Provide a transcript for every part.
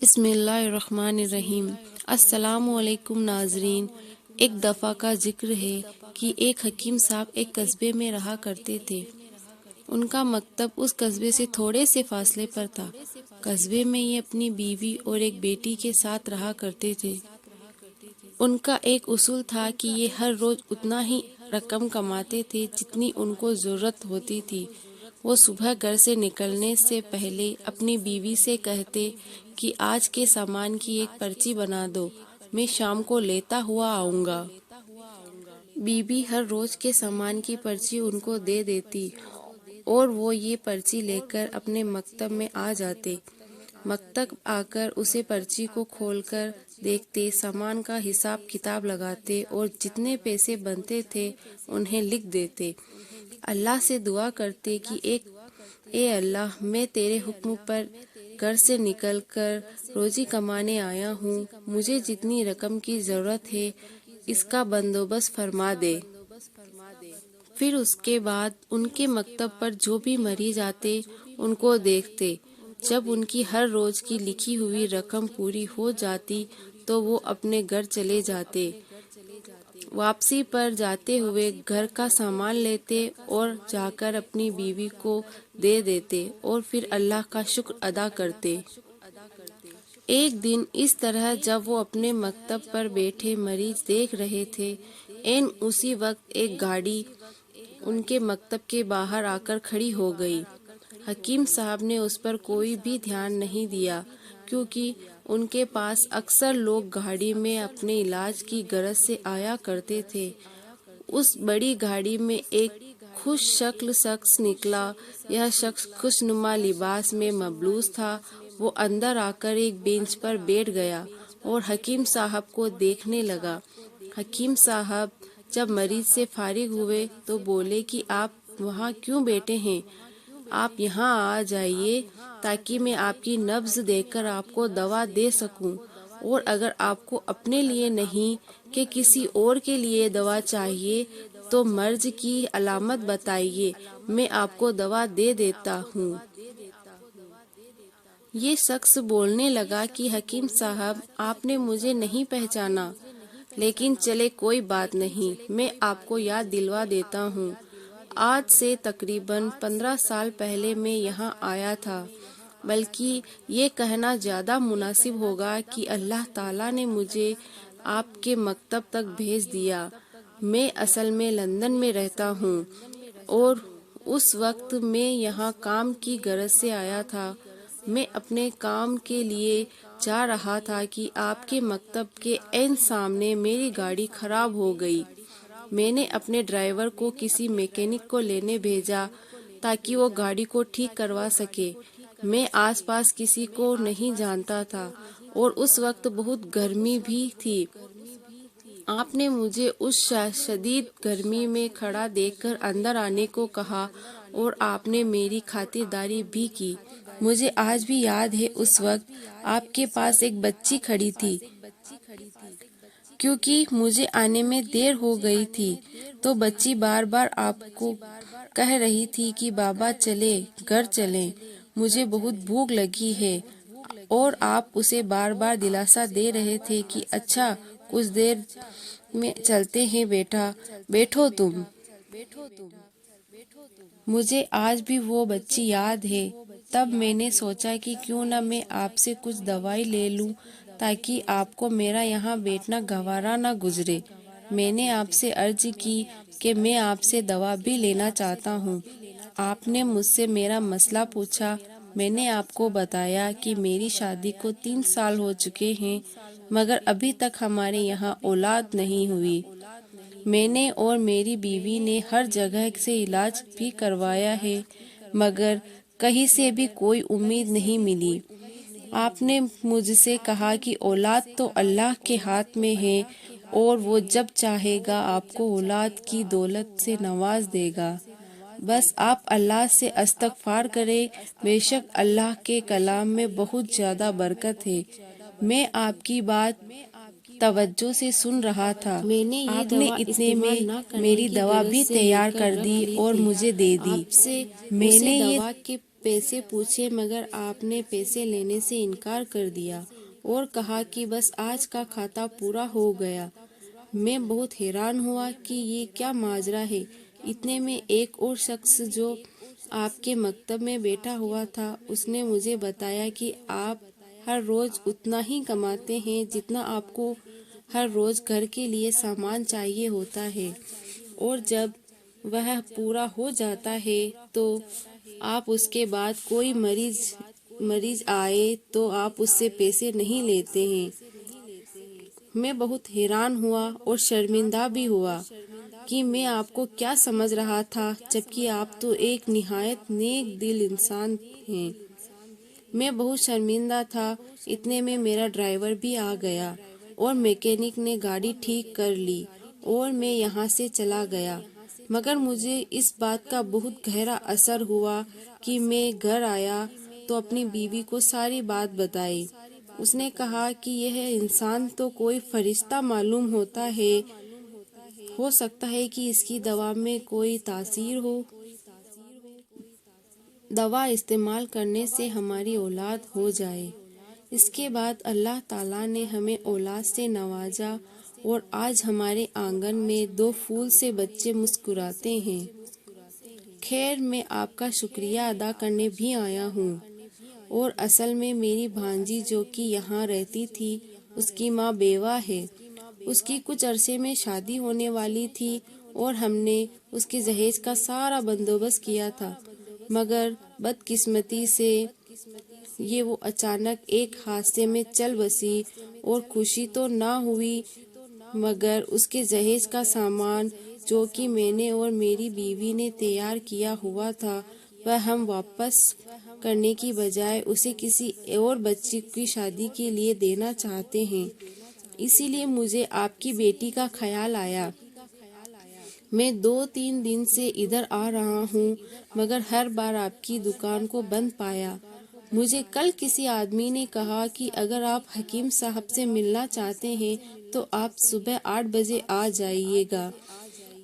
بسم اللہ الرحمن الرحیم۔ السلام علیکم ناظرین۔ ایک دفعہ کا ذکر ہے کہ ایک حکیم صاحب ایک قصبے میں رہا کرتے تھے۔ ان کا مکتب اس قصبے سے تھوڑے سے فاصلے پر تھا۔ قصبے میں یہ اپنی بیوی اور ایک بیٹی کے ساتھ رہا کرتے تھے۔ ان کا ایک اصول تھا کہ یہ ہر روز اتنا ہی رقم کماتے تھے جتنی ان کو ضرورت ہوتی تھی۔ وہ صبح گھر سے نکلنے سے پہلے اپنی بیوی سے کہتے کہ آج کے سامان کی ایک پرچی بنا دو، میں شام کو لیتا ہوا آؤں گا۔ بیوی ہر روز کے سامان کی پرچی ان کو دے دیتی اور وہ یہ پرچی لے کر اپنے مکتب میں آ جاتے۔ مکتب آ کر اسے پرچی کو کھول کر دیکھتے، سامان کا حساب کتاب لگاتے اور جتنے پیسے بنتے تھے انہیں لکھ دیتے۔ اللہ سے دعا کرتے کہ اے اللہ، میں تیرے حکم پر گھر سے نکل کر روزی کمانے آیا ہوں، مجھے جتنی رقم کی ضرورت ہے اس کا بندوبست فرما دے۔ پھر اس کے بعد ان کے مکتب پر جو بھی مریض آتے ان کو دیکھتے۔ جب ان کی ہر روز کی لکھی ہوئی رقم پوری ہو جاتی تو وہ اپنے گھر چلے جاتے۔ واپسی پر جاتے ہوئے گھر کا سامان لیتے اور جا کر اپنی بیوی کو دے دیتے اور پھر اللہ کا شکر ادا کرتے۔ ایک دن اس طرح جب وہ اپنے مکتب پر بیٹھے مریض دیکھ رہے تھے، عین اسی وقت ایک گاڑی ان کے مکتب کے باہر آ کر کھڑی ہو گئی۔ حکیم صاحب نے اس پر کوئی بھی دھیان نہیں دیا کیونکہ ان کے پاس اکثر لوگ گاڑی میں اپنے علاج کی غرض سے آیا کرتے تھے۔ اس بڑی گاڑی میں ایک خوش شکل شخص نکلا۔ یہ شخص خوشنما لباس میں ملبوس تھا۔ وہ اندر آ کر ایک بینچ پر بیٹھ گیا اور حکیم صاحب کو دیکھنے لگا۔ حکیم صاحب جب مریض سے فارغ ہوئے تو بولے کہ آپ وہاں کیوں بیٹھے ہیں؟ آپ یہاں آ جائیے تاکہ میں آپ کی نبض دیکھ کر آپ کو دوا دے سکوں، اور اگر آپ کو اپنے لیے نہیں کہ کسی اور کے لیے دوا چاہیے تو مرض کی علامت بتائیے، میں آپ کو دوا دے دیتا ہوں۔ یہ شخص بولنے لگا کہ حکیم صاحب، آپ نے مجھے نہیں پہچانا، لیکن چلے کوئی بات نہیں، میں آپ کو یاد دلوا دیتا ہوں۔ آج سے تقریباً 15 سال پہلے میں یہاں آیا تھا، بلکہ یہ کہنا زیادہ مناسب ہوگا کہ اللہ تعالیٰ نے مجھے آپ کے مکتب تک بھیج دیا۔ میں اصل میں لندن میں رہتا ہوں اور اس وقت میں یہاں کام کی غرض سے آیا تھا۔ میں اپنے کام کے لیے جا رہا تھا کہ آپ کے مکتب کے عین سامنے میری گاڑی خراب ہو گئی۔ میں نے اپنے ڈرائیور کو کسی میکینک کو لینے بھیجا تاکہ وہ گاڑی کو ٹھیک کروا سکے۔ میں آس پاس کسی کو نہیں جانتا تھا اور اس وقت بہت گرمی بھی تھی۔ آپ نے مجھے اس شدید گرمی میں کھڑا دیکھ کر اندر آنے کو کہا اور آپ نے میری خاطرداری بھی کی۔ مجھے آج بھی یاد ہے اس وقت آپ کے پاس ایک بچی کھڑی تھی۔ کیونکہ مجھے آنے میں دیر ہو گئی تھی تو بچی بار بار آپ کو کہہ رہی تھی کہ بابا چلیں، گھر چلیں، مجھے بہت بھوک لگی ہے، اور آپ اسے بار بار دلاسا دے رہے تھے کہ اچھا کچھ دیر میں چلتے ہیں بیٹا، بیٹھو تم۔ مجھے آج بھی وہ بچی یاد ہے۔ تب میں نے سوچا کہ کیوں نہ میں آپ سے کچھ دوائی لے لوں تاکہ آپ کو میرا یہاں بیٹھنا گوارا نہ گزرے۔ میں نے آپ سے عرض کی کہ میں آپ سے دوا بھی لینا چاہتا ہوں۔ آپ نے مجھ سے میرا مسئلہ پوچھا۔ میں نے آپ کو بتایا کہ میری شادی کو 3 سال ہو چکے ہیں مگر ابھی تک ہمارے یہاں اولاد نہیں ہوئی۔ میں نے اور میری بیوی نے ہر جگہ سے علاج بھی کروایا ہے مگر کہیں سے بھی کوئی امید نہیں ملی۔ آپ نے مجھ سے کہا کہ اولاد تو اللہ کے ہاتھ میں ہے اور وہ جب چاہے گا آپ کو اولاد کی دولت سے نواز دے گا، بس آپ اللہ سے استغفار کریں، بے شک اللہ کے کلام میں بہت زیادہ برکت ہے۔ میں آپ کی بات توجہ سے سن رہا تھا۔ آپ نے اتنے میں میری دوا بھی تیار کر دی اور مجھے دے دی۔ میں نے یہ پیسے پوچھے مگر آپ نے پیسے لینے سے انکار کر دیا اور کہا کہ بس آج کا کھاتا پورا ہو گیا۔ میں بہت حیران ہوا کہ یہ کیا ماجرا ہے۔ اتنے میں ایک اور شخص جو آپ کے مکتب میں بیٹھا ہوا تھا، اس نے مجھے بتایا کہ آپ ہر روز اتنا ہی کماتے ہیں جتنا آپ کو ہر روز گھر کے لیے سامان چاہیے ہوتا ہے، اور جب وہ پورا ہو جاتا ہے تو آپ اس کے بعد کوئی مریض آئے تو آپ اس سے پیسے نہیں لیتے ہیں۔ میں بہت حیران ہوا اور شرمندہ بھی ہوا کہ میں آپ کو کیا سمجھ رہا تھا، جبکہ آپ تو ایک نہایت نیک دل انسان ہیں۔ میں بہت شرمندہ تھا۔ اتنے میں میرا ڈرائیور بھی آ گیا اور میکینک نے گاڑی ٹھیک کر لی اور میں یہاں سے چلا گیا، مگر مجھے اس بات کا بہت گہرا اثر ہوا کہ میں گھر آیا تو اپنی بیوی کو ساری بات بتائی۔ اس نے کہا کہ یہ انسان تو کوئی فرشتہ معلوم ہوتا ہے، ہو سکتا ہے کہ اس کی دوا میں کوئی تاثیر ہو۔ دوا استعمال کرنے سے ہماری اولاد ہو جائے۔ اس کے بعد اللہ تعالیٰ نے ہمیں اولاد سے نوازا اور آج ہمارے آنگن میں 2 پھول سے بچے مسکراتے ہیں۔ خیر، میں آپ کا شکریہ ادا کرنے بھی آیا ہوں، اور اصل میں میری بھانجی جو کہ یہاں رہتی تھی، اس کی ماں بیوہ ہے۔ اس کی کچھ عرصے میں شادی ہونے والی تھی اور ہم نے اس کے جہیز کا سارا بندوبست کیا تھا، مگر بدقسمتی سے وہ اچانک ایک حادثے میں چل بسی، اور خوشی تو نہ ہوئی مگر اس کے جہیز کا سامان جو کہ میں نے اور میری بیوی نے تیار کیا ہوا تھا، وہ ہم واپس کرنے کی بجائے اسے کسی اور بچی کی شادی کے لیے دینا چاہتے ہیں۔ اسی لیے مجھے آپ کی بیٹی کا خیال آیا۔ میں 2-3 دن سے ادھر آ رہا ہوں مگر ہر بار آپ کی دکان کو بند پایا۔ مجھے کل کسی آدمی نے کہا کہ اگر آپ حکیم صاحب سے ملنا چاہتے ہیں تو آپ صبح 8 بجے آ جائیے گا،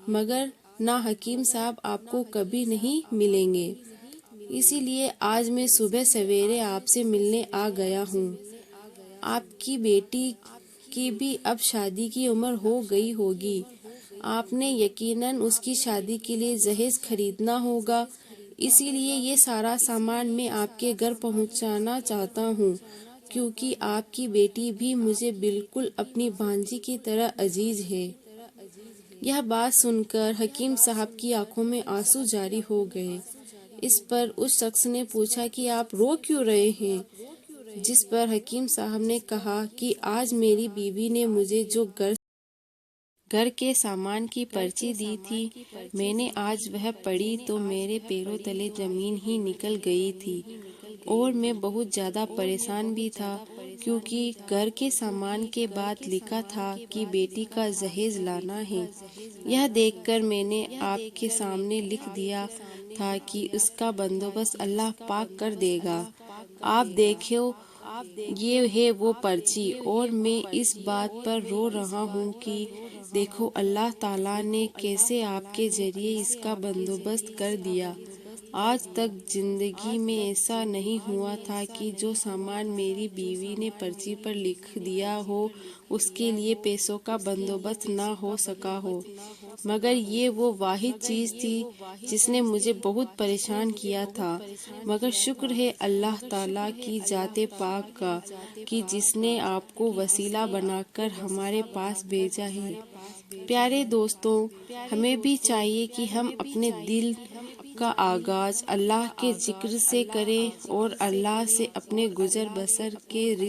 مگر نہ حکیم صاحب آپ کو کبھی نہیں ملیں گے۔ اسی لیے آج میں صبح سویرے آپ سے ملنے آ گیا ہوں۔ آپ کی بیٹی کی بھی اب شادی کی عمر ہو گئی ہوگی، آپ نے یقیناً اس کی شادی کے لیے جہیز خریدنا ہوگا، اسی لیے یہ سارا سامان میں آپ کے گھر پہنچانا چاہتا ہوں، کیونکہ آپ کی بیٹی بھی مجھے بالکل اپنی بھانجی کی طرح عزیز ہے۔ یہ بات سن کر حکیم صاحب کی آنکھوں میں آنسو جاری ہو گئے۔ اس پر اس شخص نے پوچھا کہ آپ رو کیوں رہے ہیں؟ جس پر حکیم صاحب نے کہا کہ آج میری بیوی نے مجھے جو گھر کے سامان کی پرچی دی تھی، میں نے آج وہ پڑھی تو میرے پیروں تلے زمین ہی نکل گئی تھی، اور میں بہت زیادہ پریشان بھی تھا، کیونکہ گھر کے سامان کے بعد لکھا تھا کہ بیٹی کا جہیز لانا ہے۔ یہ دیکھ کر میں نے آپ کے سامنے لکھ دیا تھا کہ اس کا بندوبست اللہ پاک کر دے گا۔ آپ دیکھو، یہ ہے وہ پرچی، اور میں اس بات پر رو رہا ہوں کہ دیکھو اللہ تعالیٰ نے کیسے آپ کے ذریعے اس کا بندوبست کر دیا۔ آج تک زندگی میں ایسا نہیں ہوا تھا کہ جو سامان میری بیوی نے پرچی پر لکھ دیا ہو اس کے لیے پیسوں کا بندوبست نہ ہو سکا ہو، مگر یہ وہ واحد چیز تھی جس نے مجھے بہت پریشان کیا تھا۔ مگر شکر ہے اللہ تعالیٰ کی ذات پاک کا کہ جس نے آپ کو وسیلہ بنا کر ہمارے پاس بھیجا ہے۔ پیارے دوستوں، ہمیں بھی چاہیے کہ ہم اپنے دل کا آغاز اللہ کے ذکر سے کریں اور اللہ سے اپنے گزر بسر کے رزق